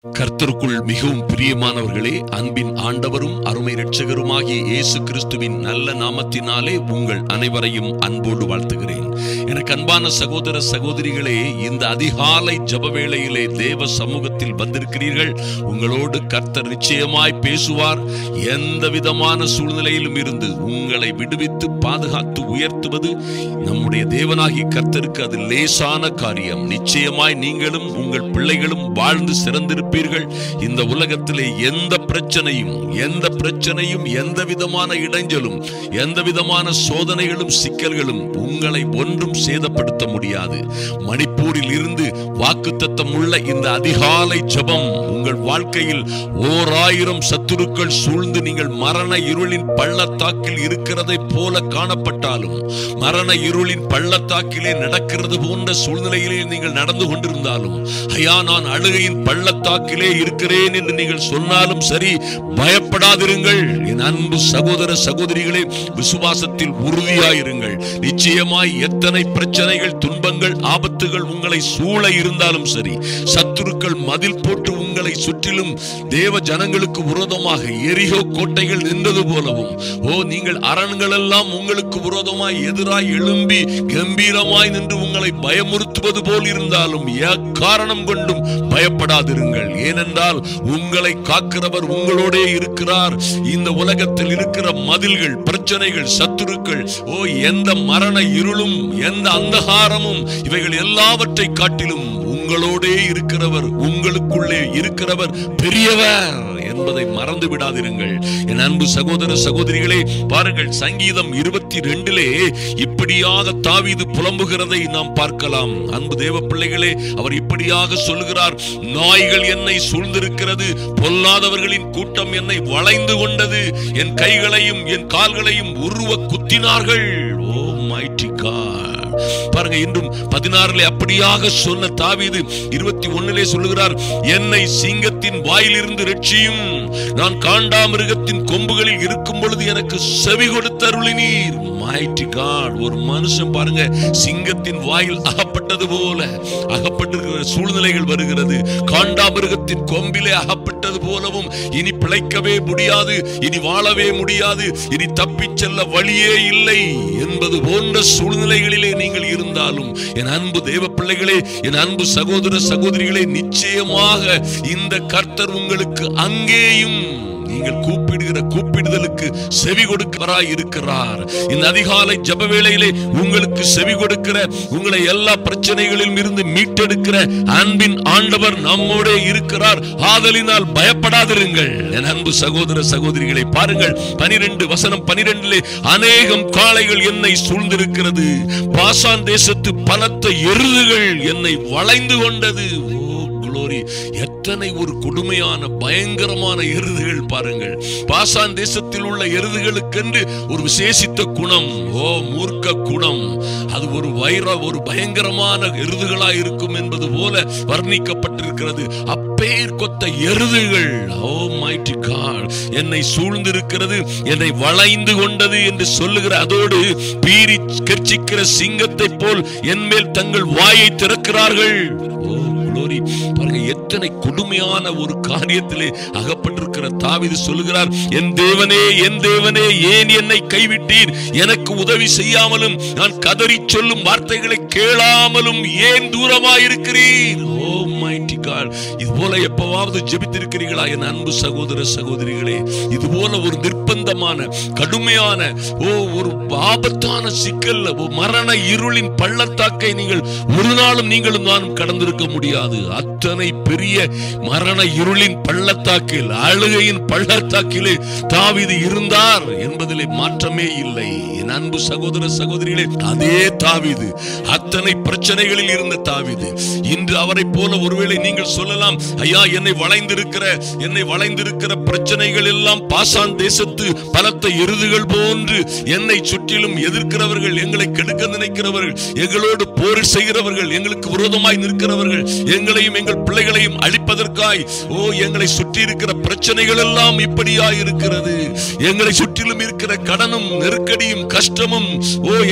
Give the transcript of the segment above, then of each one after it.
கர்த்தருக்குள் மிகவும் பிரியமானவர்களே, அன்பின் ஆண்டவரும் அருமை இரட்சகருமாகிய இயேசு கிறிஸ்துவின் நல்ல நாமத்தினாலே உங்கள் அனைவரையும் அன்போடு வாழ்த்துகிறேன். எனக்கு அன்பான சகோதர சகோதரிகளே, இந்த அதிகாலை ஜெப வேளையிலே தேவ சமூகத்தில் வந்திருக்கிறீர்கள். உங்களோடு கர்த்தர் நிச்சயமாய் பேசுவார். எந்த விதமான சூழ்நிலையிலும் இருந்து உங்களை விடுவித்து பாதுகாத்து உயர்த்துவது நம்முடைய தேவனாகிய கர்த்தருக்கு அது லேசான காரியம். நிச்சயமாய் நீங்களும் உங்கள் பிள்ளைகளும் வாழ்ந்து சிறந்திருப்பீர்கள். இந்த உலகத்திலே எந்த பிரச்சனையும் எந்த விதமான இடைஞ்சலும் எந்த விதமான சோதனைகளும் சிக்கல்களும் உங்களை ஒன்றும் சேதப்படுத்த முடியாது. மணிப்பூரில் இருந்து வாக்குத்தத்தம் உள்ள இந்த அதிகாலை ஜெபம் உங்கள் வாழ்க்கையில் 1000 சத்துருக்கள் சூழ்ந்து நீங்கள் மரண இருளின் பள்ளத்தாக்கில் இருக்கிறதை போல காணப்பட்டாலும், மரண இருளின் பள்ளத்தாக்கிலே நடக்கிறது போன்ற சூழ்நிலையிலே நீங்கள் நடந்து கொண்டிருந்தாலும், ஐயா நான் அழுகையின் பள்ளத்தாக்கிலே இருக்கிறேன் என்று நீங்கள் சொன்னாலும் சரி, பயப்படாதிருங்கள். என் அன்பு சகோதர சகோதரிகளே, விசுவாசத்தில் உறுதியாயிருங்கள். நிச்சயமாய் எத்தனை பிரச்சனைகள், துன்பங்கள், ஆபத்துகள் உங்களை சூழ இருந்தாலும் சரி, சத்துருக்கள் மதில் போட்டு உங்களை சுற்றிலும் தேவ ஜனங்களுக்கு விரோதமாக எரிகோ கோட்டைகள் நின்றது போலவும், நீங்கள் அரண்கள் எல்லாம் உங்களுக்கு விரோதமாய் எதிராய் எழும்பி கம்பீரமாய் நின்று உங்களை பயமுறுத்துவது போல் இருந்தாலும் எக்காரணம் கொண்டும் பயப்படாதிருங்கள். ஏனென்றால் உங்களை காக்கிறவர் உங்களோடே இருக்கிறார். இந்த உலகத்தில் இருக்கிற மதில்கள், பிரச்சனைகள், சத்துருக்கள், எந்த மரண இருளும் எந்த அந்தகாரமும் இவைகள் எல்லாவற்றை காட்டிலும் உங்களோடே இருக்கிறவர், உங்களுக்குள்ளே இருக்கிறவர் பெரியவர் என்பதை மறந்து விடாதிருங்கள். என் அன்பு சகோதர சகோதரிகளே, பாருங்கள், சங்கீதம் 22 இப்படியாக தாவீது புலம்புகிறதை நாம் பார்க்கலாம். அன்பு தேவ பிள்ளைகளே, அவர் இப்படியாக சொல்லுகிறார்: நாய்கள் என்னை சூழ்ந்திருக்கிறது, பொல்லாதவர்களின் கூட்டம் என்னை வளைந்து கொண்டது, என் கைகளையும் என் கால்களையும் உருவ குத்தினார்கள். ஓ மைட்டி காட். பாருங்க, இன்றும் 16 அப்படியாக சொன்ன தாவீது 21 சொல்லுகிறார்: என்னை சிங்கத்தின் வாயிலிருந்து ரட்சியும், நான் காண்டாமிருகத்தின் கொம்புகளில் இருக்கும் பொழுது எனக்கு செவி கொடுத்தருளினீர். Mighty God. ஒரு மனுஷன் பாருங்க, சிங்கத்தின் வாயில் அகப்பட்டது போல அகப்பட்டிருக்கிற சூழ்நிலைகள் வருகிறது. காண்டாமிருகத்தின் கொம்பிலே அகப்பட்டது போலவும், இனி பிழைக்கவே முடியாது, இனி வாழவே முடியாது, இனி தப்பிச் செல்ல வழியே இல்லை என்பது போன்ற சூழ்நிலைகளிலே நீங்கள் இருந்தாலும், என் அன்பு தேவ பிள்ளைகளே, என் அன்பு சகோதர சகோதரிகளே, நிச்சயமாக இந்த கர்த்தர் உங்களுக்கு அங்கேயும் நீங்கள் கூப்பிடுகிற கூப்பிடுதலுக்கு செவி கொடுக்கிறவராய் இருக்கிறார். இந்த அதிகாலை ஜெப வேளையிலே உங்களுக்கு செவி கொடுக்கிற, உங்களை எல்லா பிரச்சனைகளிலும் இருந்து மீட்டெடுக்கிற அன்பின் ஆண்டவர் நம்மோடே இருக்கிறார். ஆதலினால் பயப்படாதிருங்கள். என் அன்பு சகோதர சகோதரிகளை பாருங்கள், 12 அநேகம் காளைகள் என்னை சூழ்ந்திருக்கிறது, பாசான் தேசத்து பலத்த எருதுகள் என்னை வளைந்து கொண்டது. எத்தனை ஒரு கொடுமையான பயங்கரமான எருதுகள் பாருங்கள். பாசான் தேசத்தில் உள்ள எருதுகளுக்கென்று ஒரு விசேஷித்த குணம், மூர்க்க குணம். அது ஒரு பயங்கரமான எருதுகளாய் இருக்கும் என்பது போல வர்ணிக்கப்பட்டிருக்கிறது. அப்பேர் கொத்த எருதுகள், ஓ மைட்டி காட், என்னை சூழ்ந்திருக்கிறது, என்னை வளைந்து கொண்டது என்று சொல்லுகிற அதோடு பீறி கர்ச்சிக்கிற சிங்கத்தை போல் என் மேல் தங்கள் வாயை திறக்கிறார்கள். பாருங்க, எத்தனை கொடுமையான ஒரு காரியத்திலே அகப்பட்டிருக்கிற தாவீது சொல்லுகிறார்: என் தேவனே, என் தேவனே, ஏன் என்னை கைவிட்டீர்? எனக்கு உதவி செய்யாமலும் நான் கதறி சொல்லும் வார்த்தைகளை கேளாமலும் ஏன் தூரமாயிருக்கிறீர்? ஓ மைட்டி காட். இது போல எப்பவாவது ஜெபித்திருக்கிறீர்களா என் அன்பு சகோதர சகோதரிகளே? இது போல ஒரு நிர்பந்தமான, கடுமையான, ஒரு ஆபத்தான சிக்கல், மரண இருளின் பள்ளத்தாக்கை நீங்கள் ஒரு நாளும் நீங்களும் நானும் கடந்திருக்க முடியாது. அத்தனை பெரிய மரண இருளின் பள்ளத்தாக்கில், அழுகையின் பள்ளத்தாக்கிலே தாவீது இருந்தார் என்பதிலே மாற்றமே இல்லை. என் அன்பு சகோதர சகோதரிகளே, அதே தாவீது, அத்தனை பிரச்சனைகளில் இருந்த தாவீது, இன்று அவரை போல ஒருவேளை நீங்கள் சொல்லலாம்: ஐயா, என்னை வளைந்திருக்கிற பிரச்சனைகள் எல்லாம் பாசான் தேசத்து பலத்த எருதுகள் போன்று என்னை சுற்றி சுற்றிலும் எதிர்க்கிறவர்கள், எங்களை கெடுக்க நினைக்கிறவர்கள், எங்களோடு போர் செய்கிறவர்கள், எங்களுக்கு விரோதமாய் நிற்கிறவர்கள், எங்களையும் எங்கள் பிள்ளைகளையும் அழிப்பதற்காய் எங்களை சுற்றி இருக்கிற பிரச்சனைகள் எல்லாம் இப்படியாய் இருக்கிறது. எங்களை சுற்றிலும் இருக்கிற கடனும் நெருக்கடியும் கஷ்டமும்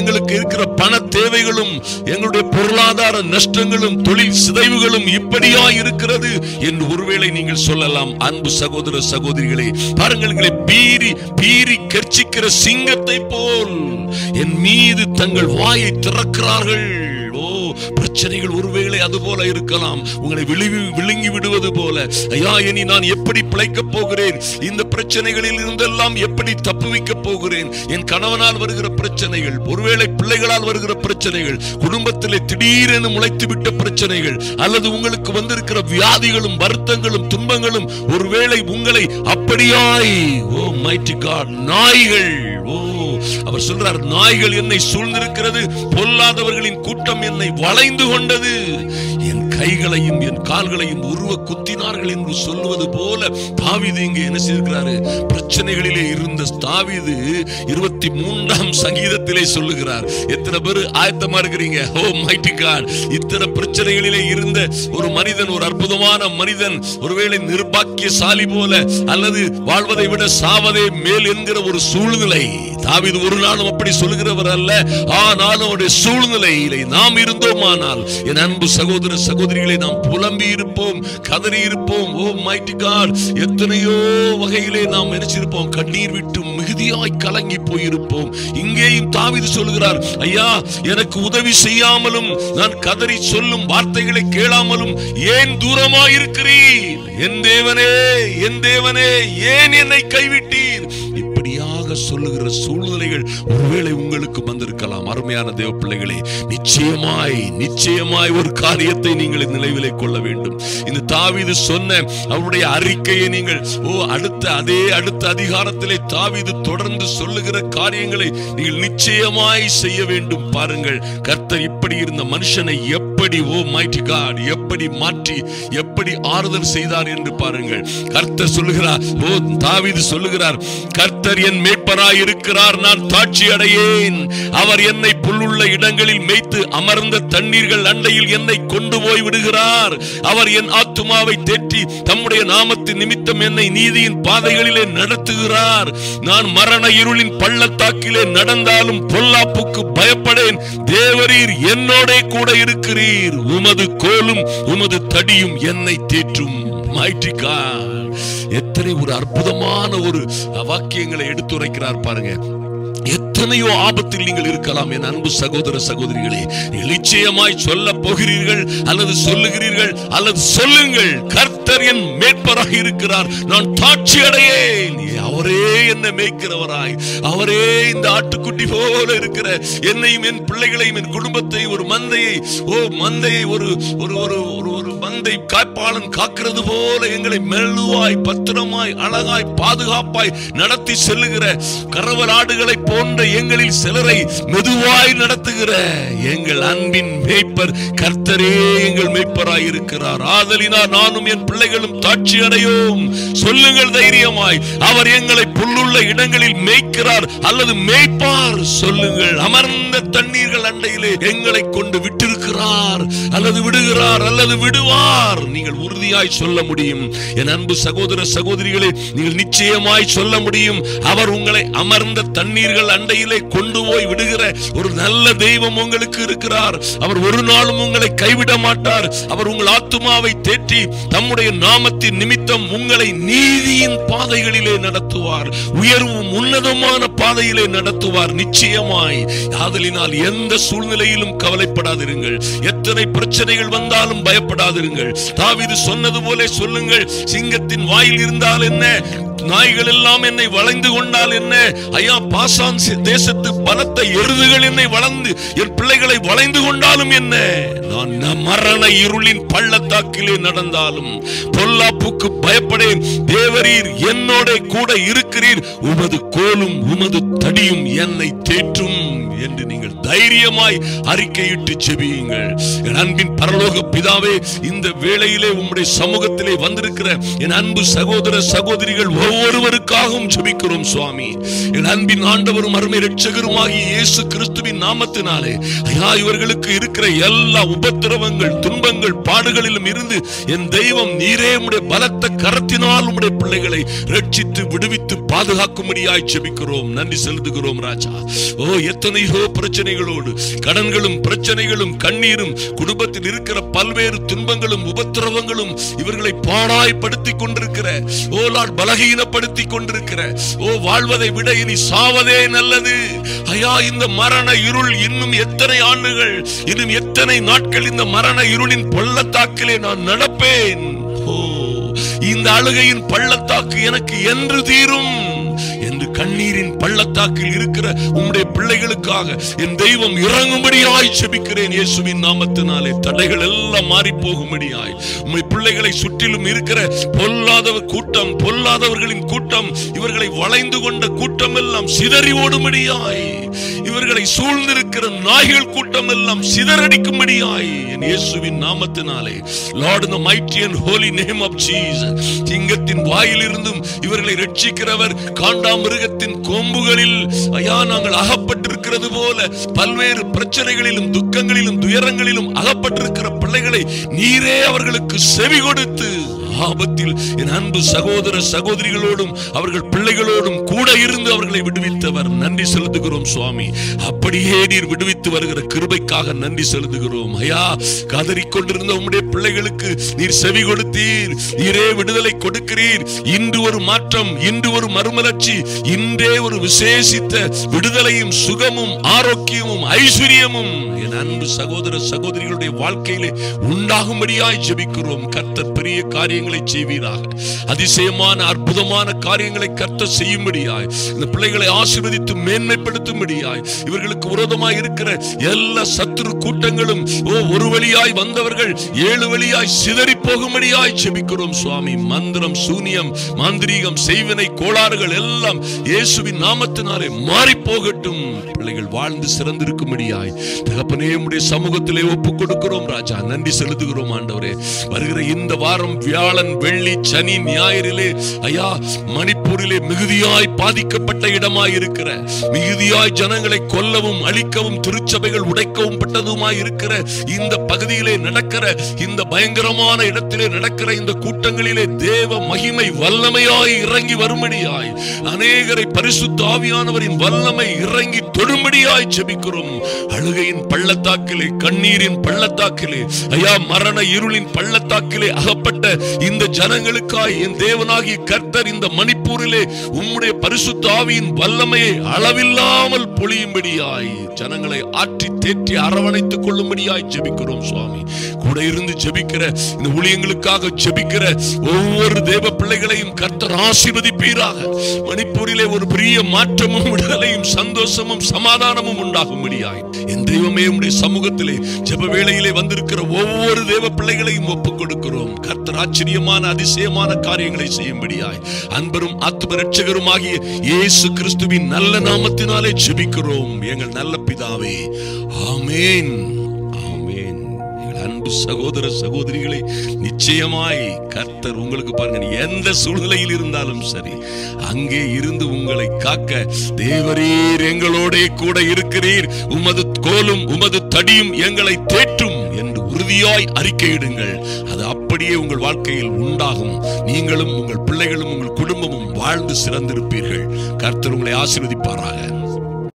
எங்களுக்கு இருக்கிற பண தேவைகளும் எங்களுடைய பொருளாதார நஷ்டங்களும் தொழில் சிதைவுகளும் இப்படியாய் இருக்கிறது என்று ஒருவேளை நீங்கள் சொல்லலாம். அன்பு சகோதர சகோதரிகளே, பாருங்கள், பீறி பீறி கர்ச்சிக்கிற சிங்கத்தை போல் என் மீது தங்கள் வாயை திறக்கிறார்கள். பிரச்சனைகள் ஒருவேளை அது போல இருக்கலாம், உங்களை விழுங்கி விடுவது போல. ஐயா, இனி நான் எப்படி பிழைக்கப் போகிறேன்? இந்த பிரச்சனைகளில் இருந்தெல்லாம் எப்படி தப்புவிக்க போகிறேன்? என் கணவனால் வருகிற பிரச்சனைகள், ஒருவேளை பிள்ளைகளால் வருகிற பிரச்சனைகள், குடும்பத்திலே திடீரென முளைத்து விட்ட பிரச்சனைகள், அல்லது உங்களுக்கு வந்திருக்கிற வியாதிகளும் வருத்தங்களும் துன்பங்களும் ஒருவேளை உங்களை அப்படியாய் மைட்டி காட் நாய்கள், அவர் சொல்றார், நாய்கள் என்னை சூழ்ந்திருக்கிறது, பொல்லாதவர்களின் கூட்டம் என்னை வளைந்து கொண்டது, என் கைகளையும் என் கால்களையும் உருவ குத்தினார்கள் என்று சொல்லுவது போல தாவீது இங்கே என்ன செய்திருக்கிறாரு? பிரச்சனைகளிலே இருந்த தாவீது 23ஆம் சங்கீதத்திலே சொல்லுகிறார். எத்தனை பேர் ஆயத்தமா இருக்கிறீங்க? மைட்டி காட், இத்தனை பிரச்சனைகளிலே இருந்த ஒரு மனிதன், ஒரு அற்புதமான மனிதன், ஒருவேளை நிர்பாக்கியசாலி போல அல்லது வாழ்வதை விட சாவதே மேல் என்கிற ஒரு சூழ்நிலை. தாவீது ஒரு நாளும் அப்படி சொல்லுகிறவர் அல்ல. ஆனாலும் அவருடைய சூழ்நிலையிலே நாம் இருந்தோமானால், என் அன்பு சகோதர சகோதரிகளை, நாம் புலம்பி இருப்போம், கதறி இருப்போம். மைட்டி காட், எத்தனையோ வகையிலே நாம் நினைச்சிருப்போம், கண்ணீர் விட்டு மிகுதியாய் கலங்கி போயிருப்போம். இங்கேயும் தாவீது சொல்லுகிறார், ஐயா, எனக்கு உதவி செய்யாமலும் நான் கதறி சொல்லும் வார்த்தைகளை கேளாமலும் ஏன் தூரமாய் இருக்கிறீர்? என் தேவனே, என் தேவனே, ஏன் என்னை கைவிட்டீர்? இப்படியாக சொல்லுகிற சூழ்நிலைகள் ஒருவேளை உங்களுக்கு வந்திருக்கலாம். அருமையான தேவ பிள்ளைகளே, நிச்சயமாய் நிச்சயமாய் ஒரு காரியத்தை நீங்கள் நினைவிலே கொள்ள வேண்டும். இந்த தாவீது சொன்ன அவருடைய அறிக்கையை நீங்கள் அடுத்த அதிகாரத்திலே தாவீது தொடர்ந்து சொல்லுகிற காரியங்களை நீங்கள் நிச்சயமாய் செய்ய வேண்டும். பாருங்கள், கர்த்தர் இப்படி இருந்த மனுஷனை எப்படி மைட்டி காட் எப்படி மாற்றி எப்படி ஆறுதல் செய்தார் என்று பாருங்கள். கர்த்தர் சொல்லுகிறார், தாவீது சொல்லுகிறார், கர்த்தர் என் மேய்ப்பராய் இருக்கிறார், நான் தாட்சி அடையேன். அவர் என்னை புல்லுள்ள இடங்களில் மேய்த்து அமர்ந்த தண்ணீர்கள் அண்டையில் என்னை கொண்டு போய் விடுகிறார். அவர் என் ஆத்துமாவை தேற்றி தம்முடைய நாமத்தின் நிமித்தம் என்னை நீதியின் பாதைகளிலே நடத்துகிறார். நான் மரண இருளின் பள்ளத்தாக்கிலே நடந்தாலும் பொல்லாப்புக்கு பயப்படேன். தேவரீர் என்னோட கூட இருக்கிறீர். உமது கோலும் உமது தடியும் என்னை தேற்றும். மைட்டி காட், எத்தனை ஒரு அற்புதமான ஒரு வாக்கியங்களை எடுத்துரைக்கிறார் பாருங்க. எத்தனையோ ஆபத்தில் நீங்கள் இருக்கலாம் என் அன்பு சகோதர சகோதரிகளே. நிச்சயமாய் சொல்ல போகிறீர்கள் அல்லது சொல்லுகிறீர்கள் அல்லது சொல்லுங்கள், கர்த்தர் என் மேய்ப்பராக இருக்கிறார், நான் தாட்சி அடையேன். அவரே என்னை மேய்க்கிறவராய், அவரே இந்த ஆட்டுக்குட்டி போல இருக்கிற என்னையும் என் பிள்ளைகளையும் என் குடும்பத்தை ஒரு மந்தையை ஒரு மந்தை காப்பாளன் காக்கிறது போல எங்களை மெல்லுவாய் பத்திரமாய் அழகாய் பாதுகாப்பாய் நடத்தி செல்லுகிற கரவல் ஆடுகளை போன்ற எங்களில் சிலரை மெதுவாய் நடத்துகிற எங்கள் அன்பின் மேய்ப்பர் கர்த்தரே எங்கள் மேய்ப்பராய் இருக்கிறார். ஆதலினால் நானும் என் பிள்ளைகளும் தாட்சி அடையோம். சொல்லுங்கள் தைரியமாய், அவர் எங்களை புல்லுள்ள இடங்களில் மேய்க்கிறார் அல்லது மேய்ப்பார். சொல்லுங்கள், அமர்ந்த தண்ணீர்கள் அண்டையிலே எங்களை கொண்டு விட்டிருக்கிறார் அல்லது விடுகிறார் அல்லது விடுவார். நீங்கள் உறுதியாய் சொல்ல முடியும் என் அன்பு சகோதர சகோதரிகளே, நீங்கள் நிச்சயமாய் சொல்ல முடியும். அவர் உங்களை அமர்ந்த தண்ணீர்கள் அண்டையிலே கொண்டு போய் விடுகிற ஒரு நல்ல தெய்வம் உங்களுக்கு இருக்கிறார். அவர் ஒரு நாளும் உங்களை கைவிட மாட்டார். அவர் உங்கள் ஆத்துமாவை தேற்றி தம்முடைய நாமத்தின் நிமித்தம் உங்களை நீதியின் பாதைகளிலே நடத்துவார். உயர்வும் உன்னதமான பாதையிலே நடத்துவார் நிச்சயமாய். ஆதலினால் எந்த சூழ்நிலையிலும் கவலைப்படாதிருங்கள். எத்தனை பிரச்சனைகள் வந்தாலும் பயப்படாதிருங்கள். தாவீது சொன்னது போல சொல்லுங்கள், சிங்கத்தின் வாயில் இருந்தால் என்ன, நாய்கள் எல்லாம் என்னை வளைந்து கொண்டால் என்ன, ஐயா பாசான் தேசத்து பலத்த எருதுகள் என்னை வளைந்து என் பிள்ளைகளை வளைந்து கொண்டாலும் என்ன, நான் மரண இருளின் பள்ளத்தாக்கிலே நடந்தாலும் பொல்லாப்புக்கு பயப்படேன். தேவரீர் என்னோட கூட இருக்கிறீர். உமது கோலும் உமது தடியும் என்னை தேற்றும் என்று நீங்கள் தைரியமாய் அறிக்கையிட்டு செபியுங்கள். என் அன்பின் பரலோக பிதாவே, இந்த வேளையிலே உம்முடைய சமூகத்திலே வந்திருக்கிற என் அன்பு சகோதர சகோதரிகள் ஒவ்வொருவருக்காகவும் ஜெபிக்கிறோம் சுவாமி. என் அன்பின் ஆண்டவரும் அருமை இரட்சகருமாகிய இயேசு கிறிஸ்துவின் நாமத்தினாலே ஐயா, இவர்களுக்கு இருக்கிற எல்லா உபத்திரவங்கள், துன்பங்கள், பாடுகளிலும் இருந்து என் தெய்வம் நீரே உம்முடைய பலத்த கரத்தினால் உம்முடைய பிள்ளைகளை ரட்சித்து விடுவித்து பாதுகாக்கும்படியாய் ஜெபிக்கிறோம். நன்றி செலுத்துகிறோம் ராஜா. ஓ, எத்தனையோ பிரச்சனைகளோடு, கடன்களும் பிரச்சனைகளும் கண்ணீரும், குடும்பத்தில் இருக்கிற பல்வேறு துன்பங்களும் உபத்திரவங்களும் இவர்களை பாடாய்படுத்தி கொண்டிருக்கிற, ஓ லார்ட், பலகீனப்படுத்தி கொண்டிருக்கிற, ஓ வாழ்வதை விட இனி சாவதே நல்லது ஐயா. இந்த மரண இருள் இன்னும் எத்தனை ஆண்டுகள், இன்னும் எத்தனை நாட்கள் இந்த மரண இருளின் பள்ளத்தாக்கிலே நான் நடப்பேன்? ஓ, இந்த அழுகையின் பள்ளத்தாக்கு எனக்கு என்று தீரும் என்று கண்ணீரின் பள்ளத்தாக்கில் இருக்கிற உம்முடைய பிள்ளைகளுக்காக என் தெய்வம் இறங்கும்படியாய் ஜெபிக்கிறேன் இயேசுவின் நாமத்தினாலே. தடைகள் எல்லாம் மாறி போகும்படியாய் உம்முடைய பிள்ளைகளை சுற்றிலும் இருக்கிற பொல்லாதவர் கூட்டம், பொல்லாதவர்களின் கூட்டம், இவர்களை வளைந்து கொண்ட கூட்டம் எல்லாம் சிதறி ஓடும்படியாய், இவர்களை சூழ்ந்திருக்கிற நாய்கள் கூட்டம் எல்லாம் சிதறடிக்கும்படியாய் என் இயேசுவின் நாமத்தினாலே. Lord, in the mighty and holy name of Jesus, சிங்கத்தின் வாயிலிருந்தும் இவர்களை ரட்சிக்கிறவர், காண்டாமிருகத்தின் கொம்புகளில் ஐயா நாங்கள் அகப்பட்டிருக்கிறது போல பல்வேறு பிரச்சனைகளிலும் துக்கங்களிலும் துயரங்களிலும் அகப்பட்டிருக்கிற பிள்ளைகளை நீரே அவர்களுக்கு செவி கொடுத்து ஆபத்தில் என் அன்பு சகோதர சகோதரிகளோடும் அவர்கள் பிள்ளைகளோடும் கூட இருந்து அவர்களை விடுவித்தவர். நன்றி செலுத்துகிறோம் சுவாமி. அப்படியே நீர் விடுவித்து வருகிற கிருபைக்காக நன்றி செலுத்துகிறோம் ஐயா. கதறிக்கொண்டிருந்த உம்முடைய பிள்ளைகளுக்கு நீர் செவி கொடுத்தீர், நீரே விடுதலை கொடுக்கிறீர். இன்று ஒரு மாற்றம், இன்று ஒரு மறுமலர்ச்சி, இன்றே ஒரு விசேஷித்த விடுதலையும் சுகமும் ஆரோக்கியமும் ஐஸ்வர்யமும் என் அன்பு சகோதர சகோதரிகளுடைய வாழ்க்கையிலே உண்டாகும்படியாய் ஜெபிக்கிறோம். கர்த்தர் பெரிய காரியங்களை செய்வீராக, அதிசயமான அற்புதமான காரியங்களை கர்த்தர் செய்யும்படியாய், இந்த பிள்ளைகளை ஆசீர்வதித்து மேன்மைப்படுத்தும்படியாய், இவர்களுக்கு விரோதமாய் இருக்கிற எல்லா சத்துரு கூட்டங்களும் ஒரு வழியாய் வந்தவர்கள் 7 வழியாய் சிதறி போகும்படியாய் ஜெபிக்கிறோம் சுவாமி. மந்திரம், சூனியம், மாந்திரீகம், செய்வினை, கோளாறுகள் எல்லாம் இயேசுவின் நாமத்தினாலே மாறி போகட்டும். பிள்ளைகள் வாழ்ந்து சிறந்திருக்கும்படியாய் தகப்பனே உம்முடைய சமூகத்திலே ஒப்புக் கொடுக்கிறோம் ராஜா. நன்றி செலுத்துகிறோம் ஆண்டவரே. வருகிற இந்த வாரம் வியாழன், வெள்ளி, சனி, ஞாயிறிலே ஐயா மணிப்பூரிலே மிகுதியாய் பாதிக்கப்பட்ட இடமாய் இருக்கிற, மிகுதியாய் ஜனங்களை கொல்லவும் அழிக்கவும் திருச்சபைகள் உடைக்கவும் பட்டதுமாய் இருக்கிற இந்த பகுதியிலே நடக்கிற, இந்த பயங்கரமான இடத்திலே நடக்கிற இந்த கூட்டங்களிலே தேவ மகிமை வல்லமையாய் இறங்கி வரும்படியாய், அநேகரை பரிசுத்த ஆவியானவரின் வல்லமை இறங்கி தொடும்படியாய் ஜெபிக்கிறோம். அழுகையின் பள்ளத்தாக்கிலே, கண்ணீரின் பள்ளத்தாக்கிலே ஐயா, மரண இருளின் பள்ளத்தாக்கிலே அகப்பட்ட இந்த ஜனங்களுக்காய் என் தேவனாகிய கர்த்தர் இந்த மணிப்பூரிலே உம்முடைய பரிசுத்த ஆவியின் வல்லமையை அளவில்லாமல் பொழியும்படியாய், ஜனங்களை ஆற்றி தேற்றி அரவணைத்துக் கொள்ளும்படியாய் ஜெபிக்கிறோம் சுவாமி. கூட இருந்து ஜெபிக்கிற, இந்த ஊழியங்களுக்காக ஜெபிக்கிற ஒவ்வொரு தேவ பிள்ளைகளையும் கர்த்தர் ஆசீர்வதிப்பீராக. மணிப்பூரிலே ஒரு பெரிய மாற்றமும் விடுதலையும் சந்தோஷமும் சமாதானமும் உண்டாகும்படியாய் என் தெய்வமே உம்முடைய சமூகத்திலே ஜெப வேளையிலே வந்திருக்கிற ஒவ்வொரு தேவ பிள்ளைகளையும் ஒப்புக் கொடுக்கிறோம். கர்த்தர் ஆச்சரியமான அதிசயமான காரியங்களை செய்யும்படியாய் அன்பரும் ஆத்தும இரட்சகருமாகிய இயேசு கிறிஸ்துவின் நல்ல நாமத்தினாலே ஜெபிக்கிறோம் எங்கள் நல்ல பிதாவே. ஆமென், ஆமென். அன்பு சகோதர சகோதரிகளை, நிச்சயமாய் கர்த்தர் உங்களுக்கு பாருங்க, எந்த சூழ்நிலையில் இருந்தாலும் சரி அங்கே இருந்து உங்களை காக்க தேவரீர் எங்களோட கூட இருக்கிறீர். உமது கோலும் உமது தடியும் எங்களை தேற்றும் என்று உறுதியாய் அறிக்கையிடுங்கள். அது அப்படியே உங்கள் வாழ்க்கையில் உண்டாகும். நீங்களும் உங்கள் பிள்ளைகளும் உங்கள் குடும்பமும் வாழ்ந்து சிறந்திருப்பீர்கள். கர்த்தர் உங்களை ஆசீர்வதி